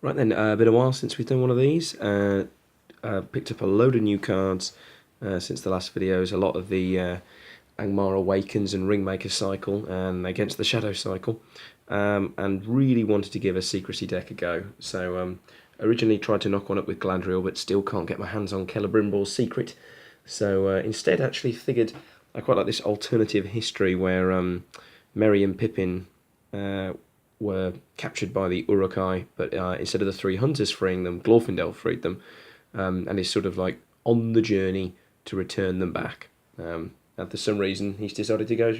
Right then, been a while since we've done one of these. Picked up a load of new cards since the last videos. A lot of the Angmar Awakens and Ringmaker cycle and Against the Shadow cycle. And really wanted to give a Secrecy deck a go. So originally tried to knock one up with Gladriel, but still can't get my hands on Celebrimbor's Secret. So instead actually figured I quite like this alternative history where Merry and Pippin were captured by the Uruk-hai, but instead of the three hunters freeing them, Glorfindel freed them, and is sort of like on the journey to return them back. And for some reason, he's decided to go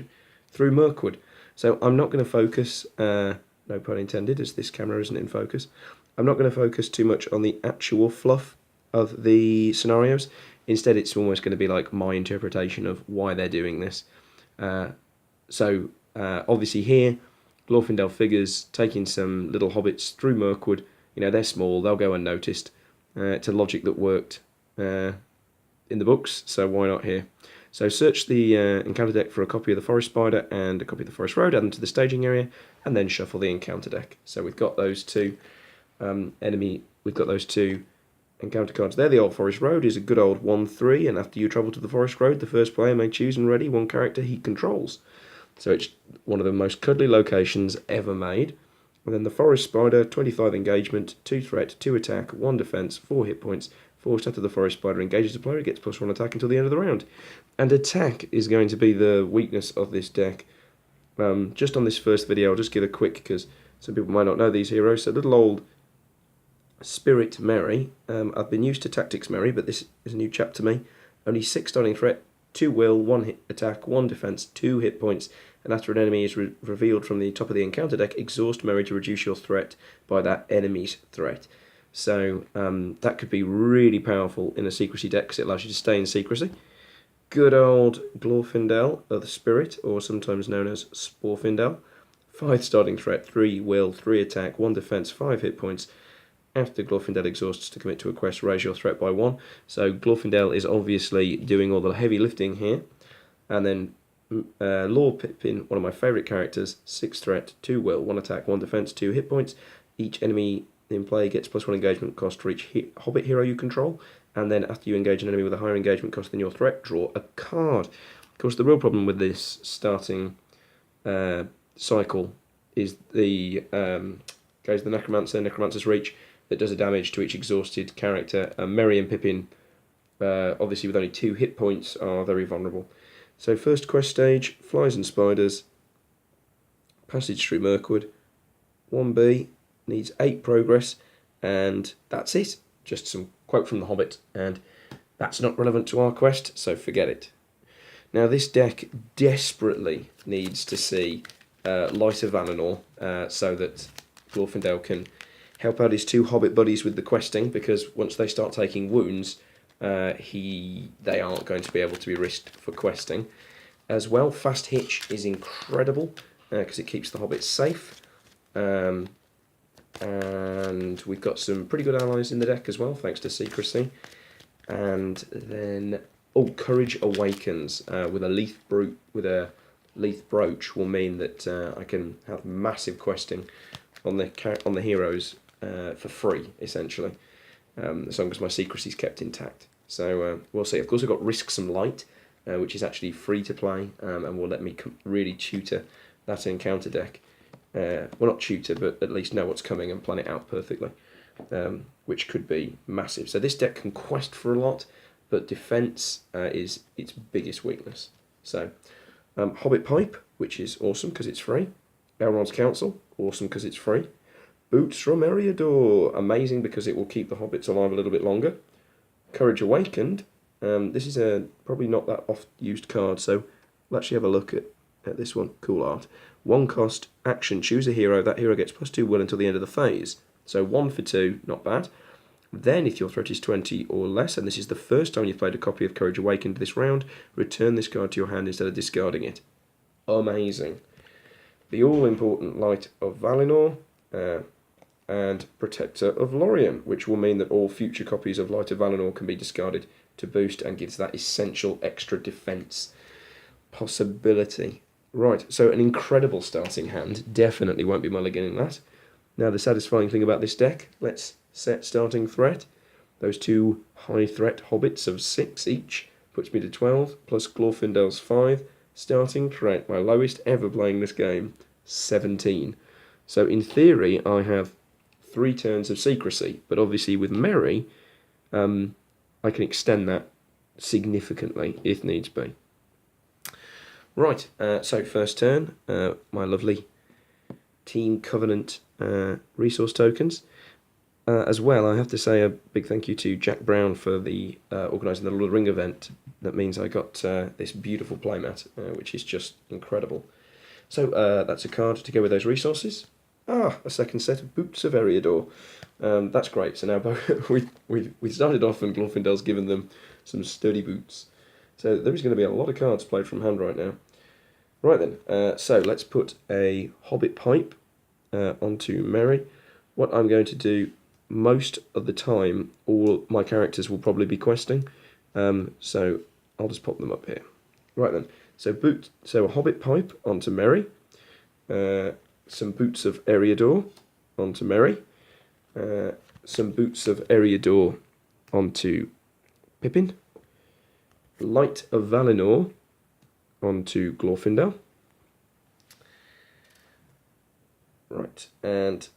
through Mirkwood. So I'm not going to focus, no pun intended, as this camera isn't in focus. I'm not going to focus too much on the actual fluff of the scenarios. Instead, it's almost going to be like my interpretation of why they're doing this. Obviously here, Glorfindel figures taking some little hobbits through Mirkwood. You know, they're small, they'll go unnoticed. It's a logic that worked in the books, so why not here? So search the encounter deck for a copy of the Forest Spider and a copy of the Forest Road, add them to the staging area, and then shuffle the encounter deck. So we've got those two encounter cards there. The Old Forest Road is a good old 1/3, and after you travel to the Forest Road, the first player may choose and ready one character he controls. So it's one of the most cuddly locations ever made. And then the Forest Spider, 25 engagement, 2 threat, 2 attack, 1 defense, 4 hit points. Forced after the Forest Spider engages the player, it gets +1 attack until the end of the round. And attack is going to be the weakness of this deck. Just on this first video, I'll just give a quick, because some people might not know these heroes. So little old Spirit Merry. I've been used to Tactics Merry, but this is a new chap to me. Only 6 starting threat, 2 will, 1 hit attack, 1 defense, 2 hit points, and after an enemy is revealed from the top of the encounter deck, exhaust Merry to reduce your threat by that enemy's threat. So that could be really powerful in a Secrecy deck because it allows you to stay in Secrecy. Good old Glorfindel of the Spirit, or sometimes known as Sporfindel. 5 starting threat, 3 will, 3 attack, 1 defense, 5 hit points. After Glorfindel exhausts to commit to a quest, raise your threat by 1. So Glorfindel is obviously doing all the heavy lifting here. And then Lord Pippin, one of my favourite characters, 6 threat, 2 will, 1 attack, 1 defense, 2 hit points. Each enemy in play gets +1 engagement cost for each Hobbit hero you control. And then after you engage an enemy with a higher engagement cost than your threat, draw a card. Of course, the real problem with this starting cycle is the goes the Necromancer's Reach, that does a damage to each exhausted character. Merry and Pippin, obviously with only 2 hit points, are very vulnerable. So first quest stage, Flies and Spiders, passage through Mirkwood. 1B, needs 8 progress, and that's it. Just some quote from The Hobbit, and that's not relevant to our quest, so forget it. Now this deck desperately needs to see Light of Valinor, so that Glorfindel can help out his 2 Hobbit buddies with the questing, because once they start taking wounds, they aren't going to be able to be risked for questing. As well, Fast Hitch is incredible, because it keeps the Hobbits safe. And we've got some pretty good allies in the deck as well, thanks to Secrecy. And then, Courage Awakens with a Leith Brooch will mean that I can have massive questing on the heroes for free, essentially, as long as my Secrecy is kept intact. So we'll see. Of course, I've got Risk Some Light, which is actually free to play, and will let me really tutor that encounter deck. Well, not tutor, but at least know what's coming and plan it out perfectly, which could be massive. So this deck can quest for a lot, but defense is its biggest weakness. So Hobbit Pipe, which is awesome because it's free. Elrond's Council, awesome because it's free. Boots from Eriador, amazing because it will keep the hobbits alive a little bit longer. Courage Awakened, this is probably not that oft-used card, so we'll actually have a look at this one. Cool art. 1 cost, action, choose a hero. That hero gets +2 will until the end of the phase. So 1 for 2, not bad. Then, if your threat is 20 or less, and this is the first time you've played a copy of Courage Awakened this round, return this card to your hand instead of discarding it. Amazing. The all-important Light of Valinor, and Protector of Lorien, which will mean that all future copies of Light of Valinor can be discarded to boost and gives that essential extra defense possibility. Right, so an incredible starting hand. Definitely won't be mulliganing that. Now the satisfying thing about this deck, let's set starting threat. Those two high threat hobbits of 6 each puts me to 12, plus Glorfindel's 5. Starting threat, my lowest ever playing this game, 17. So in theory, I have 3 turns of Secrecy, but obviously with Merry, I can extend that significantly if needs be. Right, so first turn, my lovely Team Covenant resource tokens. As well, I have to say a big thank you to Jack Brown for the organising the Lord of the Ring event. That means I got this beautiful playmat, which is just incredible. So that's a card to go with those resources. A second set of Boots of Eriador. That's great. So now we started off and Glorfindel's given them some sturdy boots. So there is going to be a lot of cards played from hand right now. Right then, so let's put a Hobbit Pipe onto Merry. What I'm going to do most of the time, all my characters will probably be questing, so I'll just pop them up here. Right then, so a Hobbit Pipe onto Merry, some Boots of Eriador onto Merry, some Boots of Eriador onto Pippin, Light of Valinor onto Glorfindel. Right, and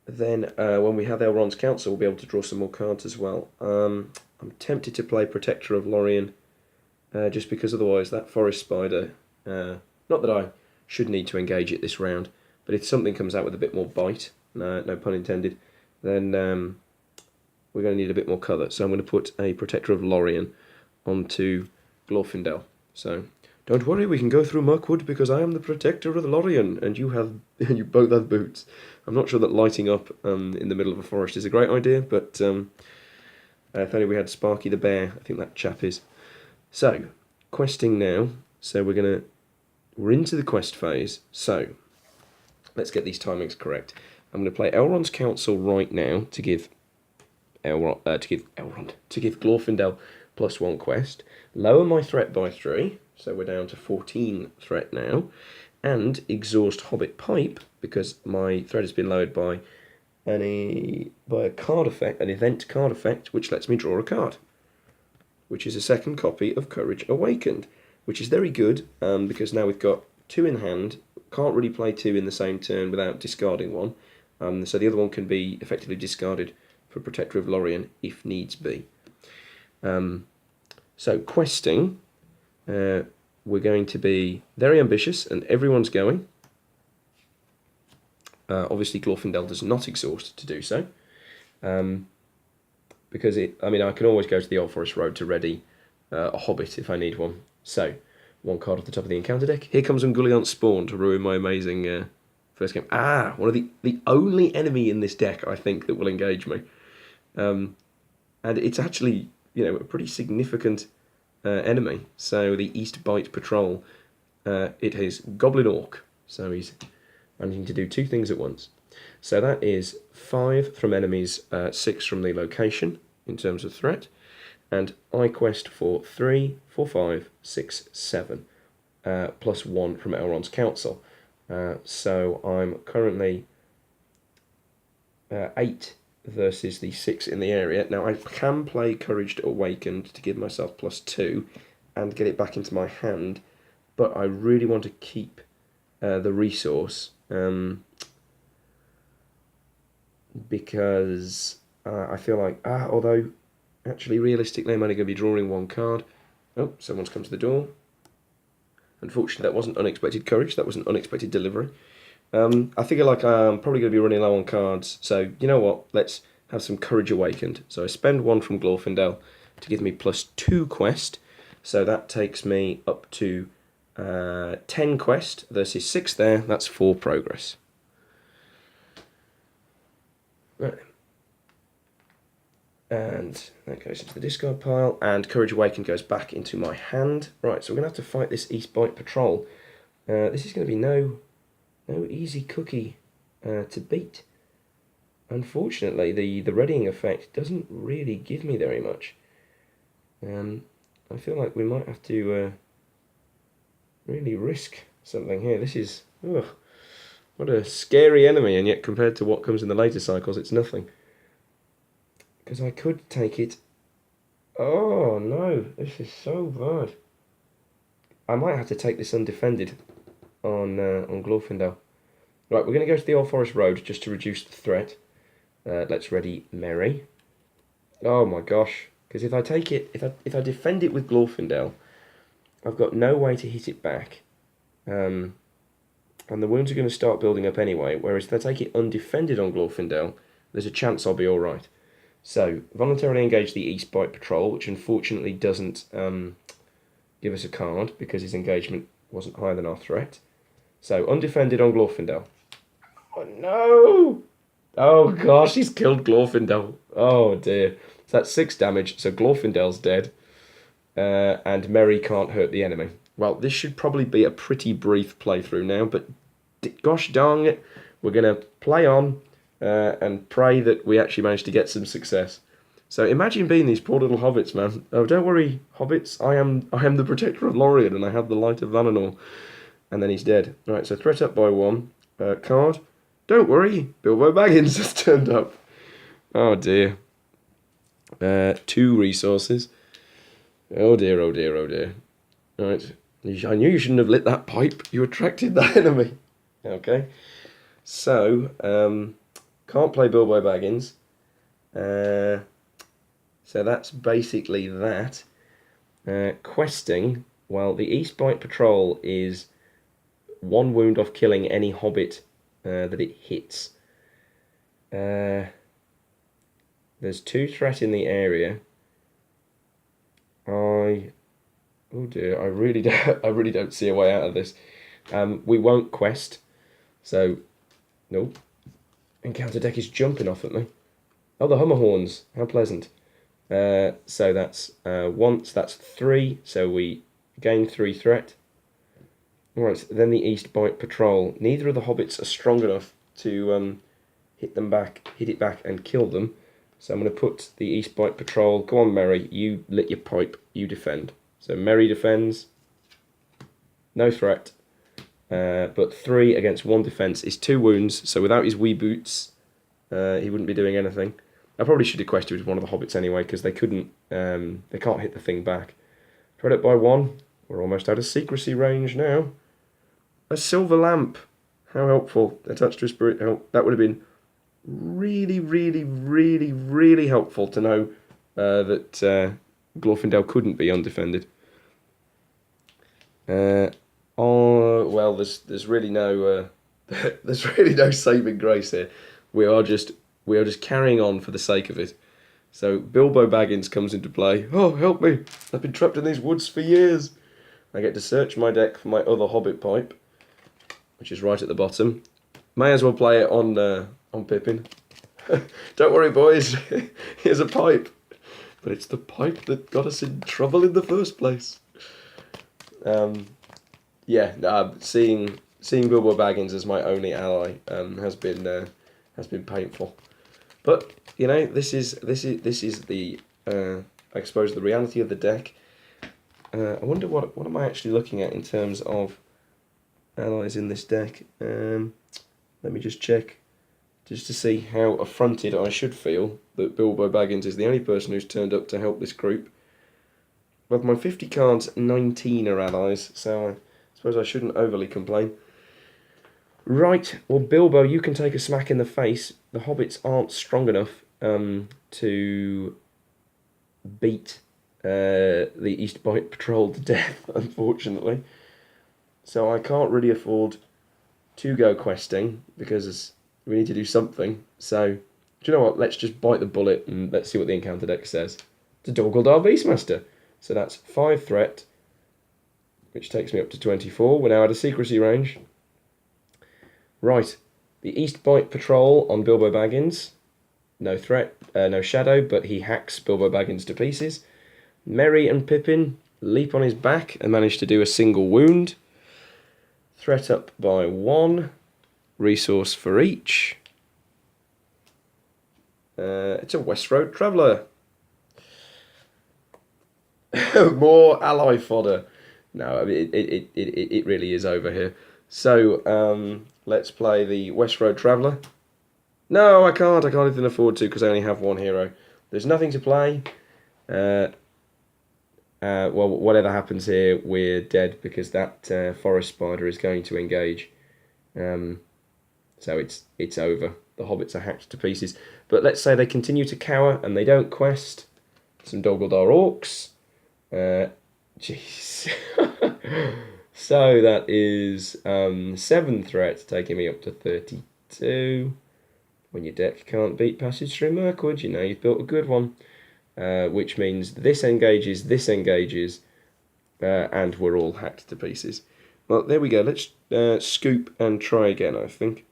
then when we have Elrond's Council, we'll be able to draw some more cards as well. I'm tempted to play Protector of Lorien, just because otherwise that Forest Spider, not that I should need to engage it this round, but if something comes out with a bit more bite, no pun intended, then we're going to need a bit more colour. So I'm going to put a Protector of Lorien onto Glorfindel. So don't worry, we can go through Mirkwood because I am the Protector of the Lorien, and you both have boots. I'm not sure that lighting up in the middle of a forest is a great idea, but if only we had Sparky the Bear, I think that chap is. So, questing now. So we're into the quest phase. So, let's get these timings correct. I'm going to play Elrond's Council right now to give Glorfindel +1 quest. Lower my threat by 3. So we're down to 14 threat now, and exhaust Hobbit Pipe because my threat has been lowered by a card effect, an event card effect, which lets me draw a card, which is a second copy of Courage Awakened, which is very good because now we've got 2 in hand. Can't really play 2 in the same turn without discarding one, so the other one can be effectively discarded for Protector of Lorien if needs be. So questing. We're going to be very ambitious, and everyone's going. Obviously, Glorfindel does not exhaust to do so, because I can always go to the Old Forest Road to ready a Hobbit if I need one. So, 1 card off the top of the encounter deck. Here comes Ungoliant Spawn to ruin my amazing first game. One of the only enemy in this deck, I think, that will engage me. And it's actually, a pretty significant enemy. So the East Bite Patrol, it has Goblin Orc, so he's managing to do 2 things at once. So that is 5 from enemies, 6 from the location in terms of threat, and I quest for 3, 4, 5, 6, 7, plus 1 from Elrond's Council. So I'm currently 8 versus the 6 in the area. Now I can play Courage Awakened to give myself +2 and get it back into my hand, but I really want to keep the resource because I feel like, although actually realistically I'm only going to be drawing 1 card. Oh, someone's come to the door. Unfortunately that wasn't unexpected courage, that was an unexpected delivery. I figure like I'm probably going to be running low on cards, so you know what, let's have some Courage Awakened. So I spend 1 from Glorfindel to give me +2 quest, so that takes me up to 10 quest versus 6 there, that's 4 progress. Right. And that goes into the discard pile, and Courage Awakened goes back into my hand. Right, so we're going to have to fight this East Bite Patrol. This is going to be no easy cookie to beat. Unfortunately, the readying effect doesn't really give me very much. I feel like we might have to really risk something here. This is... What a scary enemy, and yet compared to what comes in the later cycles, it's nothing. Because I could take it. Oh no, this is so bad. I might have to take this undefended on Glorfindel. Right, we're going to go to the Old Forest Road just to reduce the threat. Let's ready Merry. Oh my gosh. Because if I take it, if I defend it with Glorfindel, I've got no way to hit it back. And the wounds are going to start building up anyway, whereas if I take it undefended on Glorfindel, there's a chance I'll be alright. So, voluntarily engage the East Bite Patrol, which unfortunately doesn't give us a card because his engagement wasn't higher than our threat. So, undefended on Glorfindel. Oh no! Oh gosh, he's killed Glorfindel. Oh dear. So that's 6 damage, so Glorfindel's dead. And Merry can't hurt the enemy. Well, this should probably be a pretty brief playthrough now, but gosh darn it, we're going to play on and pray that we actually manage to get some success. So imagine being these poor little hobbits, man. Oh, don't worry, hobbits, I am the protector of Lorien, and I have the light of Valinor. And then he's dead. Right, so threat up by 1. Card. Don't worry, Bilbo Baggins has turned up. Oh dear. 2 resources. Oh dear, oh dear, oh dear. Right. I knew you shouldn't have lit that pipe. You attracted that enemy. Okay. So, can't play Bilbo Baggins. So that's basically that. Questing. Well, the East Bite Patrol is 1 wound off killing any hobbit that it hits. There's 2 threat in the area. Oh dear, I really don't see a way out of this. We won't quest, so nope. Encounter deck is jumping off at me. Oh, the Hummer Horns, how pleasant. So that's once, that's 3, so we gain 3 threat. Right, then the East Bite Patrol. Neither of the hobbits are strong enough to hit it back and kill them. So I'm going to put the East Bite Patrol. Go on, Merry. You lit your pipe. You defend. So Merry defends. No threat. But 3 against 1 defense is 2 wounds. So without his wee boots, he wouldn't be doing anything. I probably should have quested with one of the hobbits anyway, because they couldn't. They can't hit the thing back. Threat up by 1. We're almost out of secrecy range now. A silver lamp. How helpful. Attached to a spirit help. That would have been really, really, really, really helpful to know that Glorfindel couldn't be undefended. Well, there's really no there's really no saving grace here. We are just carrying on for the sake of it. So Bilbo Baggins comes into play. Oh, help me! I've been trapped in these woods for years. I get to search my deck for my other hobbit pipe, which is right at the bottom. May as well play it on Pippin. Don't worry, boys. Here's a pipe. But it's the pipe that got us in trouble in the first place. Seeing Bilbo Baggins as my only ally has been painful. But you know, this is the I suppose the reality of the deck. I wonder what am I actually looking at in terms of allies in this deck. Let me just check, just to see how affronted I should feel that Bilbo Baggins is the only person who's turned up to help this group. Of my 50 cards, 19 are allies, so I suppose I shouldn't overly complain. Right, well Bilbo, you can take a smack in the face. The hobbits aren't strong enough to beat the East Bite Patrol to death, unfortunately. So I can't really afford to go questing, because we need to do something. So, do you know what? Let's just bite the bullet and let's see what the encounter deck says. It's a Dorgaldar Beastmaster. So that's 5 threat, which takes me up to 24. We're now at a secrecy range. Right, the East Bite Patrol on Bilbo Baggins. No threat, no shadow, but he hacks Bilbo Baggins to pieces. Merry and Pippin leap on his back and manage to do a single wound. Threat up by 1. Resource for each. It's a West Road Traveller. More ally fodder. No, I mean, it really is over here. So, let's play the West Road Traveller. No, I can't. I can't even afford to because I only have one hero. There's nothing to play. Well, whatever happens here, we're dead because that forest spider is going to engage. So it's over. The hobbits are hacked to pieces. But let's say they continue to cower and they don't quest. Some Dogaldar orcs. Jeez. So that is 7 threats, taking me up to 32. When your deck can't beat Passage Through Mirkwood, you know you've built a good one. Which means this engages, and we're all hacked to pieces. Well, there we go. Let's scoop and try again, I think.